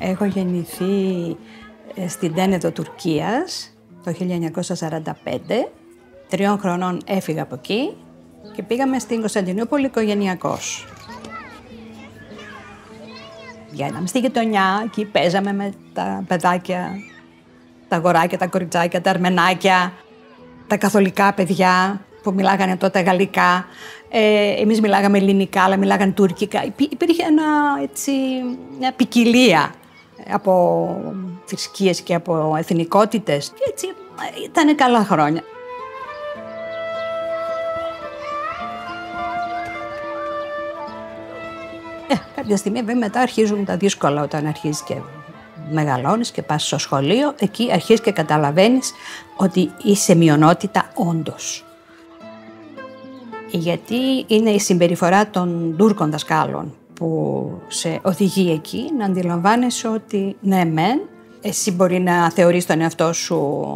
Έχω γεννηθεί στην Τένεδο Τουρκίας το 1945. 3 χρονών έφυγα από εκεί και πήγαμε στην Κωνσταντινούπολη οικογενειακώς. Βγαίναμε στη γειτονιά, εκεί παίζαμε με τα παιδάκια, τα αγοράκια, τα κοριτσάκια, τα αρμενάκια, τα καθολικά παιδιά που μιλάγανε τότε γαλλικά. Εμείς μιλάγαμε ελληνικά, αλλά μιλάγανε τουρκικά. Υπήρχε μια ποικιλία από θρησκείες και από εθνικότητες. Και έτσι ήταν καλά χρόνια. Κάποια στιγμή μετά αρχίζουν τα δύσκολα, όταν αρχίζεις και μεγαλώνεις και πας στο σχολείο. Εκεί αρχίζεις και καταλαβαίνεις ότι είσαι μειονότητα όντως. Γιατί είναι η συμπεριφορά των Τούρκων δασκάλων που σε οδηγεί εκεί να αντιλαμβάνεσαι ότι ναι μεν, εσύ μπορεί να θεωρείς τον εαυτό σου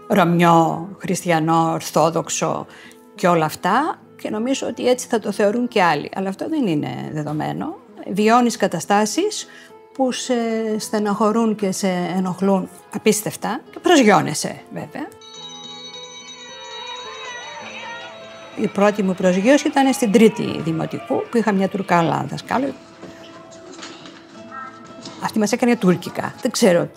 Ρωμιό, χριστιανό, ορθόδοξο και όλα αυτά και νομίζω ότι έτσι θα το θεωρούν και άλλοι. Αλλά αυτό δεν είναι δεδομένο. Βιώνεις καταστάσεις που σε στεναχωρούν και σε ενοχλούν απίστευτα και προσγειώνεσαι βέβαια. Η πρώτη μου προσγείωση ήταν στην 3η Δημοτικού που είχα μια Τουρκάλα δασκάλα. Αυτή μας έκανε τουρκικά. Δεν ξέρω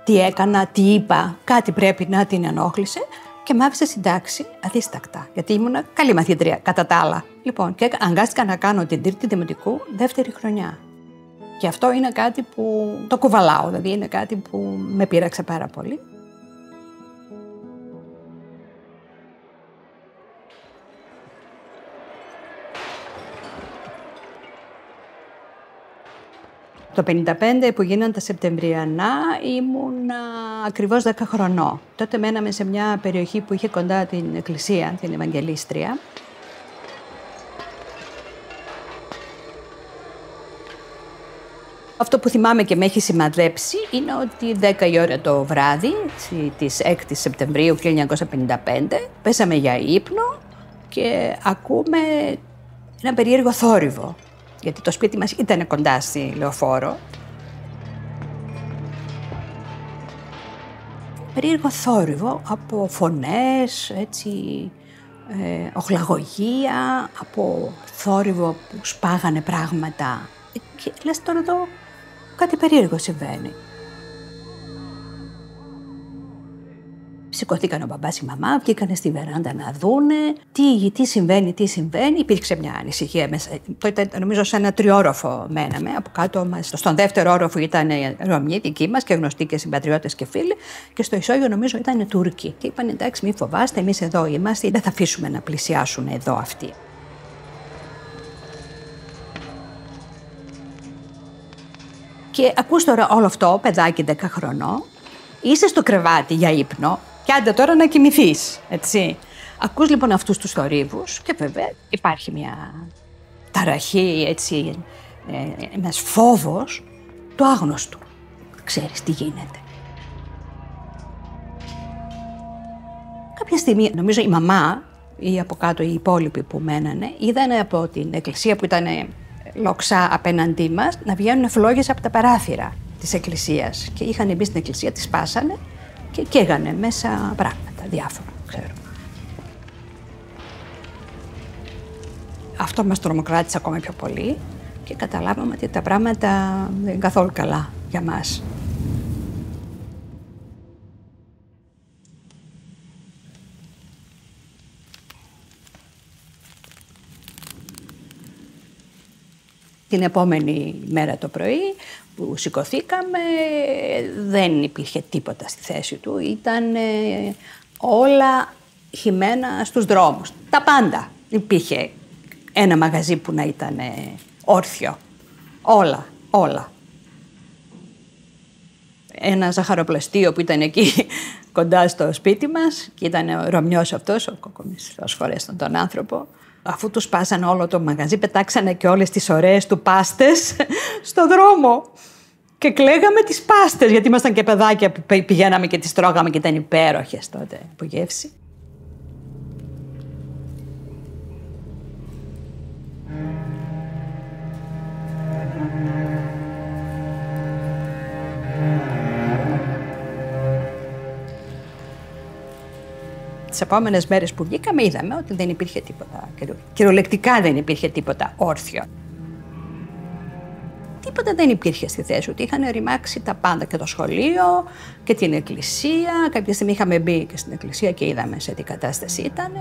τι έκανα, τι είπα, κάτι πρέπει να την ενόχλησε και μ' άφησε στην τάξη αδίστακτα, γιατί ήμουν καλή μαθήτρια κατά τα άλλα. Λοιπόν, και αναγκάστηκα να κάνω την 3η Δημοτικού 2η χρονιά. Και αυτό είναι κάτι που το κουβαλάω, δηλαδή είναι κάτι που με πείραξε πάρα πολύ. Το 1955 που γίνανε τα Σεπτεμβριανά ήμουν ακριβώς 10 χρονών. Τότε μέναμε σε μια περιοχή που είχε κοντά την εκκλησία, την Ευαγγελίστρια. Αυτό που θυμάμαι και με έχει σημαδέψει είναι ότι 10 η ώρα το βράδυ της 6ης Σεπτεμβρίου 1955 πέσαμε για ύπνο και ακούμε ένα περίεργο θόρυβο. Γιατί το σπίτι μας ήταν κοντά στη Λεωφόρο. Περίεργο θόρυβο από φωνές, οχλαγωγία, από θόρυβο που σπάγανε πράγματα. Και λες τώρα εδώ κάτι περίεργο συμβαίνει. Σηκωθήκαν ο μπαμπάς, η μαμά, βγήκανε στη βεράντα να δούνε τι συμβαίνει. Υπήρξε μια ανησυχία μέσα. Τότε νομίζω σε ένα 3όροφο μέναμε. Από κάτω μας, στον 2ο όροφο ήταν Ρωμιοί δικοί μας και γνωστοί και συμπατριώτες και φίλοι. Και στο ισόγειο νομίζω ήταν Τούρκοι. Και είπαν εντάξει, μην φοβάστε, εμείς εδώ είμαστε, δεν θα αφήσουμε να πλησιάσουν εδώ αυτοί. Και ακούς τώρα όλο αυτό, παιδάκι 10 χρονών, είσαι στο κρεβάτι για ύπνο. Και άντε τώρα να κοιμηθείς, έτσι. Ακούς λοιπόν αυτούς τους θορύβους και βέβαια υπάρχει μια ταραχή, έτσι, ένας φόβος του άγνωστου. Ξέρεις τι γίνεται. Κάποια στιγμή, νομίζω η μαμά ή από κάτω οι υπόλοιποι που μένανε, είδανε από την εκκλησία που ήταν λοξά απέναντί μας να βγαίνουν φλόγες από τα παράθυρα της εκκλησίας. Και είχαν μπει στην εκκλησία, τις σπάσανε και καίγανε μέσα πράγματα, διάφορα, ξέρω. Αυτό μας τρομοκράτησε ακόμα πιο πολύ και καταλάβαμε ότι τα πράγματα δεν είναι καθόλου καλά για μας. Την επόμενη μέρα το πρωί που σηκωθήκαμε δεν υπήρχε τίποτα στη θέση του. Ήταν όλα χυμένα στους δρόμους. Τα πάντα. Υπήρχε ένα μαγαζί που να ήταν όρθιο. Όλα. Ένα ζαχαροπλαστείο που ήταν εκεί κοντά στο σπίτι μας και ήταν ο Ρωμιός αυτός, ο κοκομιστός φορέστον τον άνθρωπο. Αφού του σπάσανε όλο το μαγαζί, πετάξανε και όλες τις ωραίες του πάστες στο δρόμο. Και κλαίγαμε τις πάστες, γιατί ήμασταν και παιδάκια που πηγαίναμε και τις τρώγαμε και ήταν υπέροχες τότε από γεύση. τις επόμενες μέρες που βγήκαμε είδαμε ότι δεν υπήρχε τίποτα. Κυριολεκτικά δεν υπήρχε τίποτα όρθιο. Τίποτα δεν υπήρχε στη θέση, ότι είχαν ρημάξει τα πάντα, και το σχολείο και την εκκλησία. Κάποια στιγμή είχαμε μπει και στην εκκλησία και είδαμε σε τι κατάσταση ήταν.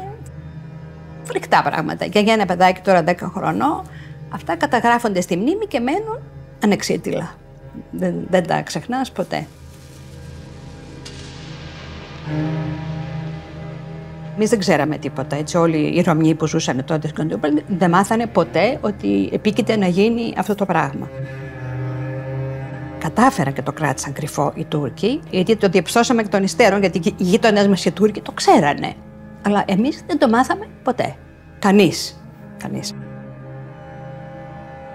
Φρικτά πράγματα. Και για ένα παιδάκι τώρα 10 χρονών, αυτά καταγράφονται στη μνήμη και μένουν ανεξίτηλα. Δεν τα ξεχνάς ποτέ. Εμείς δεν ξέραμε τίποτα, έτσι. Όλοι οι Ρωμιοί που ζούσαν τότε στην Κωνσταντινούπολη δεν μάθανε ποτέ ότι επίκειται να γίνει αυτό το πράγμα. Κατάφεραν και το κράτησαν κρυφό οι Τούρκοι, γιατί το διαπιστώσαμε εκ των υστέρων, γιατί οι γείτονές μας οι Τούρκοι το ξέρανε. Αλλά εμείς δεν το μάθαμε ποτέ. Κανείς.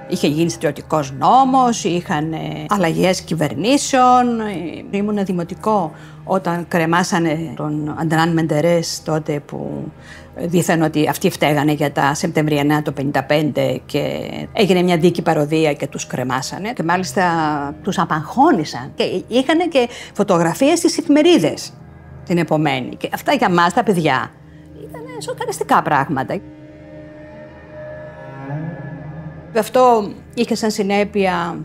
Είχε γίνει στρατιωτικός νόμος, είχαν αλλαγές κυβερνήσεων. Ήμουν δημοτικό όταν κρεμάσανε τον Αντράν Μεντερές τότε, που δήθαν ότι αυτοί φταίγανε για τα Σεπτεμβριανά το 1955 και έγινε μια δίκη παροδία και τους κρεμάσανε και μάλιστα τους απαγχώνησαν και είχαν και φωτογραφίες στις εφημερίδες την επομένη. Και αυτά για μας τα παιδιά ήταν σοκαριστικά πράγματα. Αυτό είχε σαν συνέπεια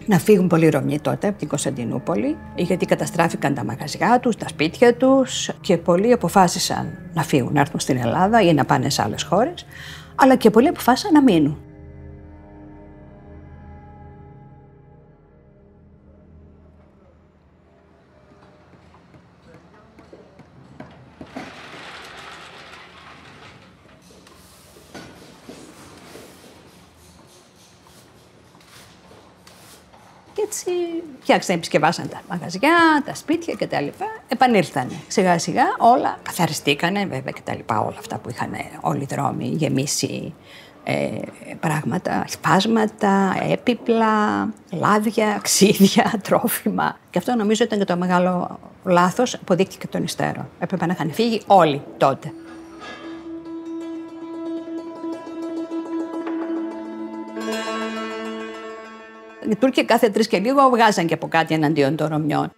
να φύγουν πολλοί Ρωμιοί τότε από την Κωνσταντινούπολη, γιατί καταστράφηκαν τα μαγαζιά τους, τα σπίτια τους και πολλοί αποφάσισαν να φύγουν, να έρθουν στην Ελλάδα ή να πάνε σε άλλες χώρες, αλλά και πολλοί αποφάσισαν να μείνουν. Και έτσι φτιάξαν, επισκευάσαν τα μαγαζιά, τα σπίτια κτλ. Επανήλθανε. Σιγά σιγά όλα καθαριστήκανε, βέβαια κτλ. Όλα αυτά που είχαν όλοι οι δρόμοι γεμίσει πράγματα, σπάσματα, έπιπλα, λάδια, ξύδια, τρόφιμα. Και αυτό νομίζω ήταν και το μεγάλο λάθος, αποδείχτηκε των υστέρων. Έπρεπε να είχαν φύγει όλοι τότε. Οι Τούρκοι κάθε 3 και λίγο βγάζαν και από κάτι εναντίον των Ρωμιών.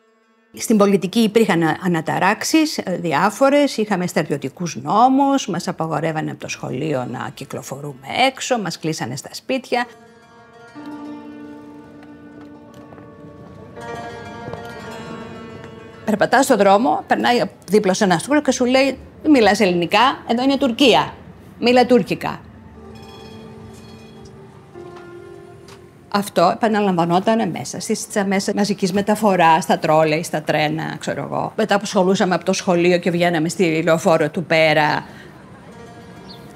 Στην πολιτική υπήρχαν αναταράξεις διάφορες, είχαμε στρατιωτικούς νόμους, μας απαγορεύανε από το σχολείο να κυκλοφορούμε έξω, μας κλείσανε στα σπίτια. Περπατάς στον δρόμο, περνάει δίπλα σε ένα Τούρκο και σου λέει «Μην μιλάς ελληνικά, εδώ είναι Τουρκία, μίλα τουρκικά». Αυτό επαναλαμβανόταν μέσα στις μέσα μαζικής μεταφοράς, στα τρόλεϊ, στα τρένα, ξέρω εγώ. Μετά που σχολούσαμε από το σχολείο και βγαίναμε στη λεωφόρο του Πέρα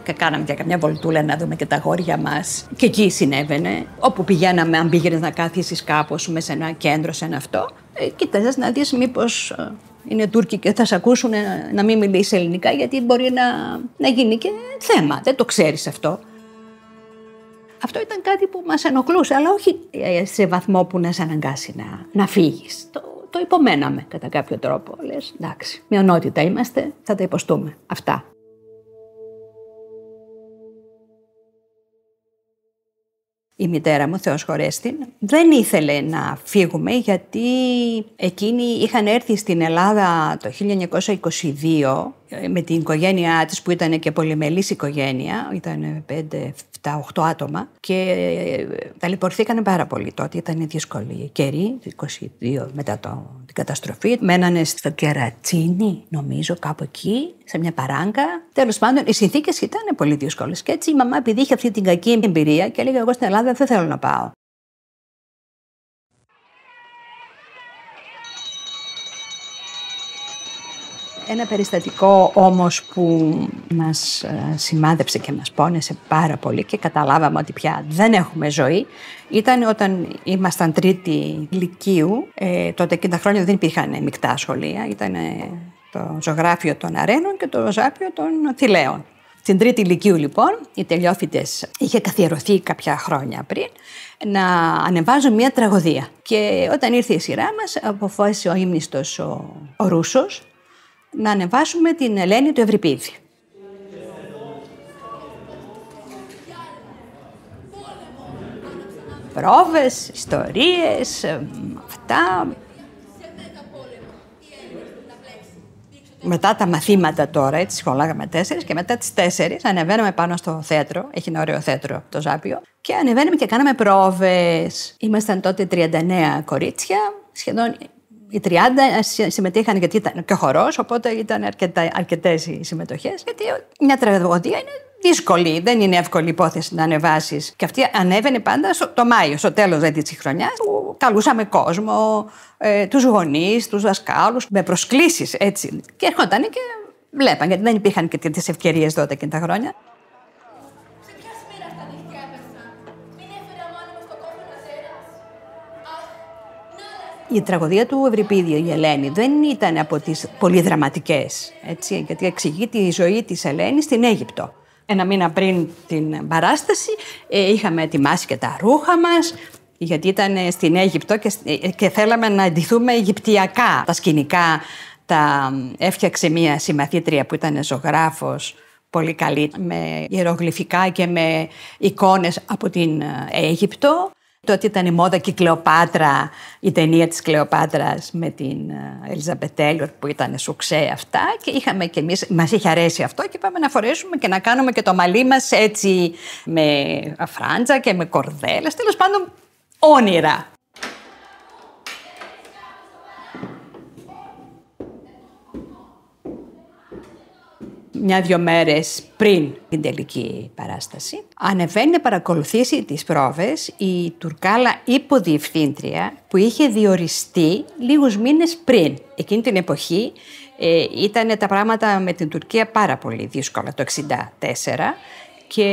και κάναμε και καμιά βολτούλα να δούμε και τα αγόρια μας. Και εκεί συνέβαινε. Όπου πηγαίναμε, αν πήγαινες να κάθισεις κάπως μέσα σε ένα κέντρο, σε ένα αυτό, κοίταζες να δεις μήπως είναι Τούρκοι και θα σε ακούσουν να μην μιλήσεις ελληνικά, γιατί μπορεί να γίνει και θέμα. Δεν το ξέρεις αυτό. Αυτό ήταν κάτι που μας ενοχλούσε, αλλά όχι σε βαθμό που να σε αναγκάσει να φύγεις. Το υπομέναμε κατά κάποιο τρόπο. Λες, εντάξει, μειονότητα είμαστε, θα τα υποστούμε. Αυτά. Η μητέρα μου, Θεός χωρέστην, δεν ήθελε να φύγουμε, γιατί εκείνοι είχαν έρθει στην Ελλάδα το 1922 με την οικογένειά της, που ήταν και πολυμελής οικογένεια, ήταν 5, 7, 8 άτομα, και ταλαιπωρηθήκανε πάρα πολύ τότε. Ήταν δύσκολη καιρή, 22 μετά την καταστροφή. Μένανε στο Κερατσίνι, νομίζω, κάπου εκεί, σε μια παράγκα. Τέλος πάντων, οι συνθήκες ήταν πολύ δύσκολες. Και έτσι η μαμά, επειδή είχε αυτή την κακή εμπειρία, και έλεγε: εγώ στην Ελλάδα δεν θέλω να πάω. Ένα περιστατικό όμως που μας σημάδεψε και μας πόνεσε πάρα πολύ και καταλάβαμε ότι πια δεν έχουμε ζωή, ήταν όταν ήμασταν τρίτη λυκείου. Τότε εκείνα τα χρόνια δεν υπήρχαν μεικτά σχολεία, ήταν το ζωγράφιο των Αρένων και το ζωγράφιο των Θηλαίων. Στην τρίτη λυκείου λοιπόν, οι τελειόφοιτες είχε καθιερωθεί κάποια χρόνια πριν να ανεβάζουν μια τραγωδία. Και όταν ήρθε η σειρά μας, αποφάσισε ο ύμνηστος ο Ρούσος να ανεβάσουμε την Ελένη του Ευρυπίδη. Πρόβες, ιστορίες, αυτά. Μετά τα μαθήματα τώρα, έτσι, σχολάγαμε 4 και μετά τις 4 ανεβαίναμε πάνω στο θέατρο. Έχει ένα ωραίο θέατρο το Ζάπιο. Και ανεβαίναμε και κάναμε πρόβες. Ήμασταν τότε 39 κορίτσια, σχεδόν οι 30 συμμετείχαν γιατί ήταν και ο χορός, οπότε ήταν αρκετές οι συμμετοχές. Γιατί μια τραγωδία είναι δύσκολη, δεν είναι εύκολη υπόθεση να ανεβάσεις. Και αυτή ανέβαινε πάντα το Μάιο, στο τέλος δηλαδή της χρονιάς, που καλούσαμε κόσμο, τους γονείς, τους δασκάλους, με προσκλήσεις έτσι. Και έρχονταν και βλέπαν, γιατί δεν υπήρχαν και τις ευκαιρίες τότε εκείνα τα χρόνια. Η τραγωδία του Ευρυπίδη, η Ελένη, δεν ήταν από τις πολύ δραματικές, έτσι, γιατί εξηγεί τη ζωή της Ελένης στην Αίγυπτο. Ένα μήνα πριν την παράσταση είχαμε ετοιμάσει και τα ρούχα μας, γιατί ήταν στην Αίγυπτο και θέλαμε να ντυθούμε αιγυπτιακά. Τα σκηνικά τα έφτιαξε μία συμμαθήτρια που ήταν ζωγράφος, πολύ καλή, με ιερογλυφικά και με εικόνες από την Αίγυπτο. Τότε ήταν η μόδα και η Κλεοπάτρα, η ταινία της Κλεοπάτρας με την Ελίζαμπετ Τέιλορ που ήταν σουξέ αυτά και είχαμε και εμείς, μας είχε αρέσει αυτό και είπαμε να φορέσουμε και να κάνουμε και το μαλλί μας έτσι με φράντζα και με κορδέλες, τέλος πάντων όνειρα. Μια-δυο μέρες πριν την τελική παράσταση, ανεβαίνει να παρακολουθήσει τις πρόβες η Τουρκάλα υποδιευθύντρια που είχε διοριστεί λίγους μήνες πριν. Εκείνη την εποχή ήταν τα πράγματα με την Τουρκία πάρα πολύ δύσκολα, το 1964, και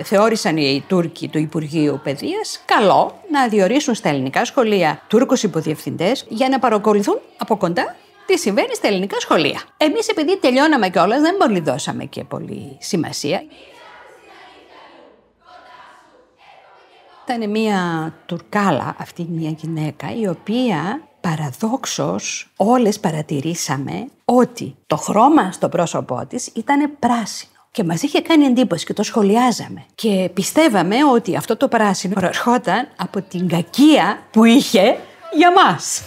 θεώρησαν οι Τούρκοι του Υπουργείου Παιδείας καλό να διορίσουν στα ελληνικά σχολεία Τούρκους υποδιευθυντές για να παρακολουθούν από κοντά τι συμβαίνει στα ελληνικά σχολεία. Εμείς επειδή τελειώναμε κιόλας δεν πολύ δώσαμε και πολύ σημασία. Ήταν μια Τουρκάλα αυτή μια γυναίκα η οποία παραδόξως όλες παρατηρήσαμε ότι το χρώμα στο πρόσωπό της ήταν πράσινο. Και μας είχε κάνει εντύπωση και το σχολιάζαμε. Και πιστεύαμε ότι αυτό το πράσινο προερχόταν από την κακία που είχε για μας.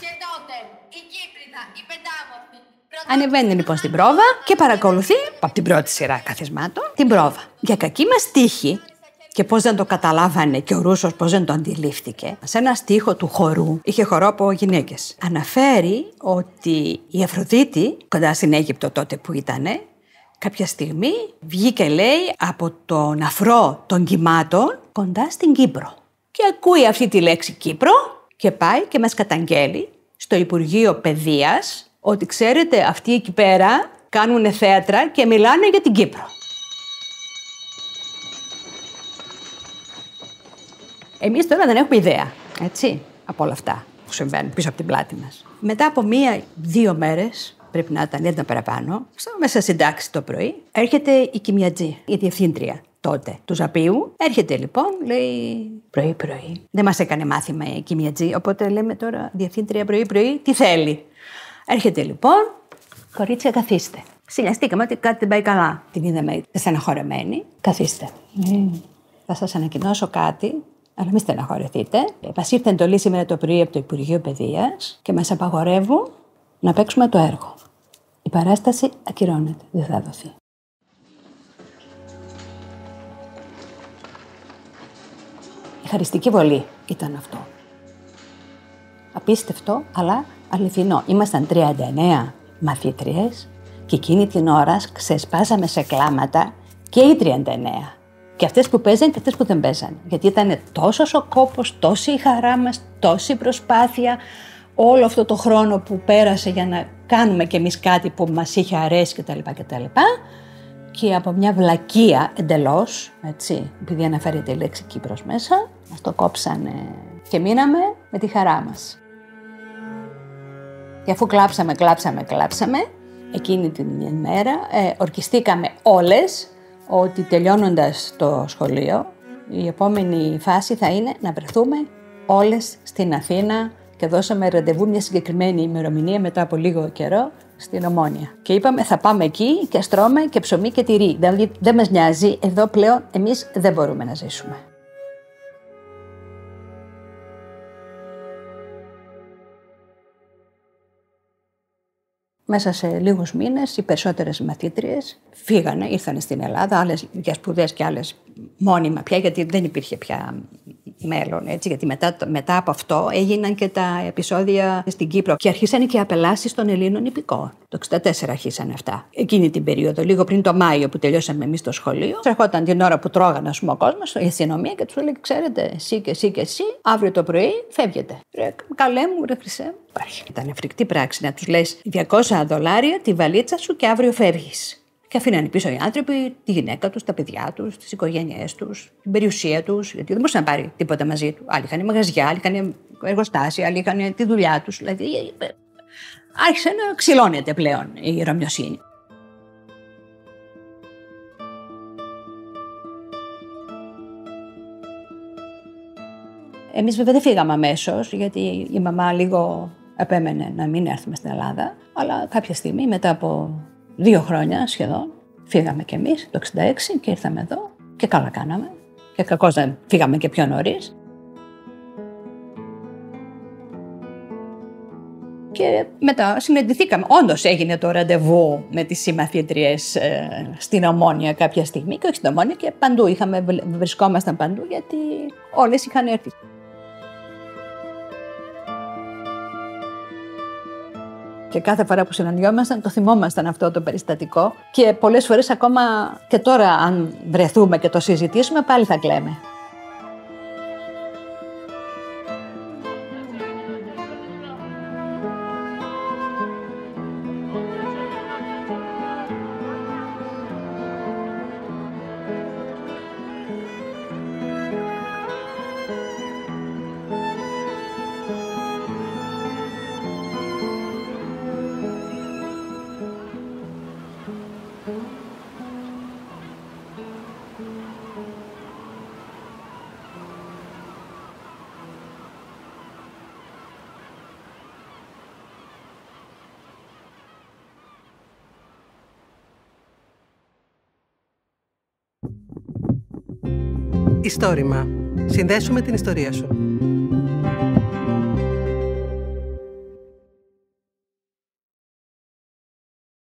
Ανεβαίνει λοιπόν στην πρόβα και παρακολουθεί από την πρώτη σειρά καθισμάτων την πρόβα. Για κακή μας τύχη και πώς δεν το καταλάβανε και ο Ρούσος πώς δεν το αντιλήφθηκε, σε ένα στίχο του χορού, είχε χορό από γυναίκες, αναφέρει ότι η Αφροδίτη, κοντά στην Αίγυπτο τότε που ήτανε, κάποια στιγμή βγήκε, λέει, από τον αφρό των κυμάτων κοντά στην Κύπρο. Και ακούει αυτή τη λέξη Κύπρο και πάει και μας καταγγέλει στο Υπουργείο Παιδείας ότι ξέρετε αυτοί εκεί πέρα κάνουν θέατρα και μιλάνε για την Κύπρο. Εμείς τώρα δεν έχουμε ιδέα, έτσι, από όλα αυτά που συμβαίνουν πίσω από την πλάτη μας. Μετά από 1-2 μέρες, πρέπει να ήταν ένα παραπάνω, μέσα στην τάξη το πρωί, έρχεται η Κιμιατζή, η διευθύντρια τότε του Ζαπίου. Έρχεται λοιπόν, λέει πρωί-πρωί. Δεν μας έκανε μάθημα η Κιμιατζή, οπότε λέμε τώρα διευθύντρια πρωί-πρωί, τι θέλει. Έρχεται λοιπόν, κορίτσια καθίστε. Συνιαστήκαμε ότι κάτι δεν πάει καλά. Την είδαμε στεναχωρεμένη. Καθίστε. Θα σας ανακοινώσω κάτι, αλλά μην στεναχωρεθείτε. Μας ήρθε εντολή σήμερα το πρωί από το Υπουργείο Παιδείας και μας απαγορεύουν να παίξουμε το έργο. Η παράσταση ακυρώνεται, δεν θα δοθεί. Η χαριστική βολή ήταν αυτό. Απίστευτο, αλλά αληθινό. Ήμασταν 39 μαθήτριες και εκείνη την ώρα ξεσπάσαμε σε κλάματα και οι 39. Και αυτές που παίζαν και αυτές που δεν παίζαν. Γιατί ήταν τόσος ο κόπος, τόση η χαρά μας, τόση η προσπάθεια, όλο αυτό το χρόνο που πέρασε για να κάνουμε κι εμείς κάτι που μας είχε αρέσει κτλ. Και από μια βλακεία εντελώς, έτσι, επειδή αναφέρεται η λέξη Κύπρος μέσα, μας το κόψανε και μείναμε με τη χαρά μας. Και αφού κλάψαμε, εκείνη την ημέρα ορκιστήκαμε όλες ότι τελειώνοντας το σχολείο, η επόμενη φάση θα είναι να βρεθούμε όλες στην Αθήνα και δώσαμε ραντεβού μια συγκεκριμένη ημερομηνία μετά από λίγο καιρό στην Ομόνια. Και είπαμε θα πάμε εκεί και στρώμε και ψωμί και τυρί. Δηλαδή δεν μας νοιάζει, εδώ πλέον εμείς δεν μπορούμε να ζήσουμε. Μέσα σε λίγους μήνες οι περισσότερες μαθήτριες φύγανε, ήρθαν στην Ελλάδα, άλλες για σπουδές και άλλες μόνιμα πια, γιατί δεν υπήρχε πια μέλλον. Έτσι, γιατί μετά από αυτό έγιναν και τα επεισόδια στην Κύπρο και αρχίσανε και οι απελάσεις των Ελλήνων υπηκόων. Το 1964 αρχίσανε αυτά. Εκείνη την περίοδο, λίγο πριν το Μάιο που τελειώσαμε εμείς το σχολείο, ερχόταν την ώρα που τρώγανε, ο κόσμος, η αστυνομία και τους έλεγε: ξέρετε, εσύ και εσύ και εσύ, αύριο το πρωί φεύγετε. Καλέ μου, ρε χρυσέ μου. Υπάρχει. Ήταν φρικτή πράξη να τους λες $200 τη βαλίτσα σου και αύριο φεύγεις. Και αφήνανε πίσω οι άνθρωποι τη γυναίκα τους, τα παιδιά τους, τις οικογένειές τους, την περιουσία τους, γιατί δεν μπορούσαν να πάρει τίποτα μαζί του. Άλλοι είχαν μαγαζιά, άλλοι είχαν εργοστάσια, άλλοι είχαν τη δουλειά τους. Δηλαδή άρχισε να ξυλώνεται πλέον η Ρωμιοσύνη. Εμείς βέβαια δεν φύγαμε αμέσως, γιατί η μαμά λίγο επέμενε να μην έρθουμε στην Ελλάδα, αλλά κάποια στιγμή μετά από 2 χρόνια σχεδόν φύγαμε κι εμείς το 1966 και ήρθαμε εδώ και καλά κάναμε και κακώς δεν φύγαμε και πιο νωρίς. Και μετά συναντηθήκαμε. Όντως έγινε το ραντεβού με τις συμμαθήτριες στην Ομόνια κάποια στιγμή και όχι στην Ομόνια και παντού βρισκόμασταν παντού γιατί όλες είχαν έρθει. Και κάθε φορά που συναντιόμασταν το θυμόμασταν αυτό το περιστατικό και πολλές φορές ακόμα και τώρα αν βρεθούμε και το συζητήσουμε πάλι θα κλαίμε. Ιστόρημα. Συνδέσουμε την ιστορία σου.